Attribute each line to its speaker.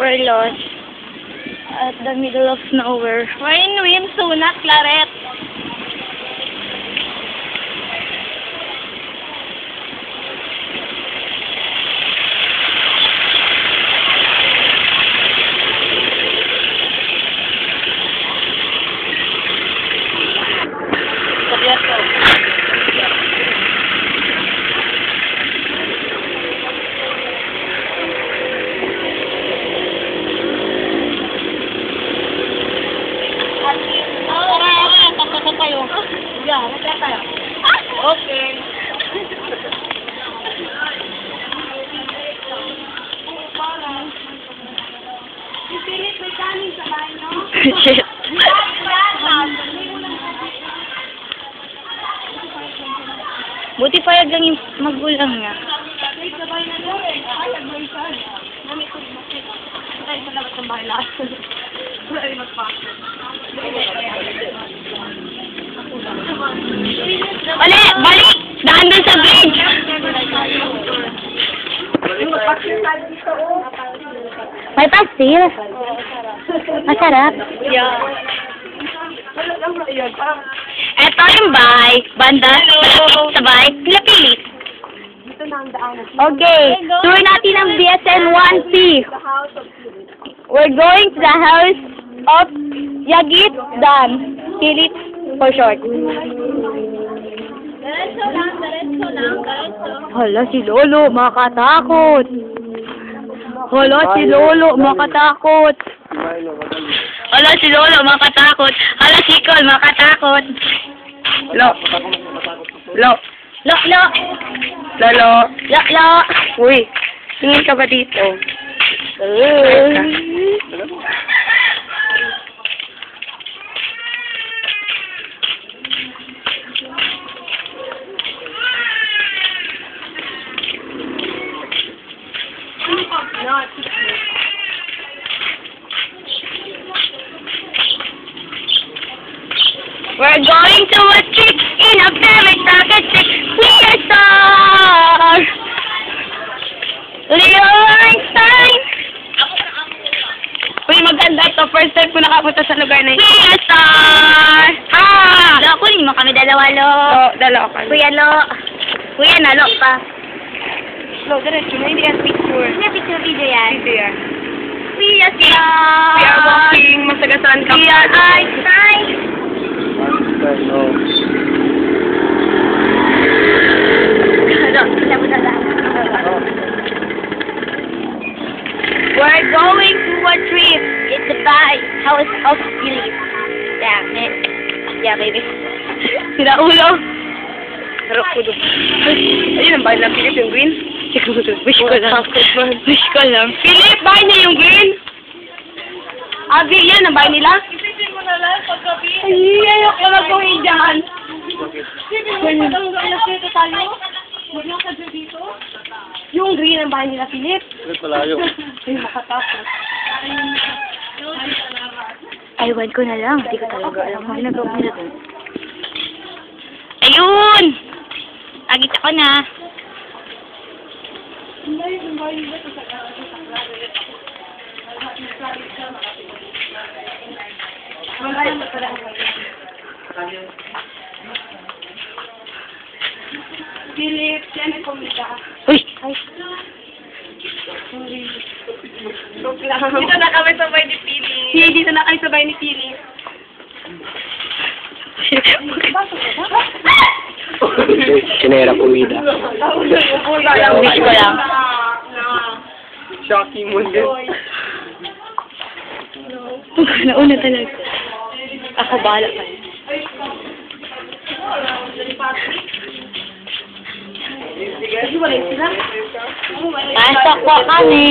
Speaker 1: We're lost at the middle of nowhere. We're in Wimsuna, Claret. Okay. Shit. Buti payag lang yung magulang niya. Uli! Balik! Daan doon sa bridge! May pastil? Masarap? Yeah. Eto yung bahay. Banda. Sa bahay. Pila-pilit. Okay. Tour natin ang BSN 1C. We're going to the house of Yagit Dan. Pilit for short. Hala, si Lolo, makatakot. Hala, si Lolo, makatakot. Hala, si Lolo, makatakot. Hala, si Col, makatakot. Lo. Lo. Lo, lo. Lolo. Lo, lo. Uy, tingin ka ba dito? We're going to a trip in a very rocket ship. We are stars. Leonstein. Uy, maganda ito. First time ko nakapunta sa lugar na ito. We are stars. Ah! Lo, kunin mo kami dalawa, Lo. Lo, dalawa kami. Kuya, Lo. Kuya, na, Lo pa. Lo, diretso na. Hindi yan picture. Hindi picture video yan. Video yan. We are stars. We are walking. Masagasaan ka. We are Einstein. We're going to a trip. It's a house of Philip. Yeah, baby. Sila ulo. Harap ko doon. Ayun ang bahay ng Philip, yung green. Wish ko lang. Wish ko lang. Philip, bahay niya yung green. Abi, yan ang bahay nila. Isipin mo na lang paggabi. Ay, ayok na mag-uwi dyan. Isipin mo na lang dito tayo. Huwag lang ka dito. Yung green ang bahay nila, Philip. Philip, malayo. Ay, makatapos. Aywan ko na lang. Hindi ko talaga alam kung nagawa nila doon. Ayun! Agit ako na. Philip, yan ay kumita. Uy! Ay! Sorry. Dito na kami sabay ni Pili. Hindi, dito na kami sabay ni Pili.
Speaker 2: Sinera kumida.
Speaker 1: Wish ko lang.
Speaker 2: Shocking mo din.
Speaker 1: Nauna talaga. Ako bahala pa. Pasok po kami.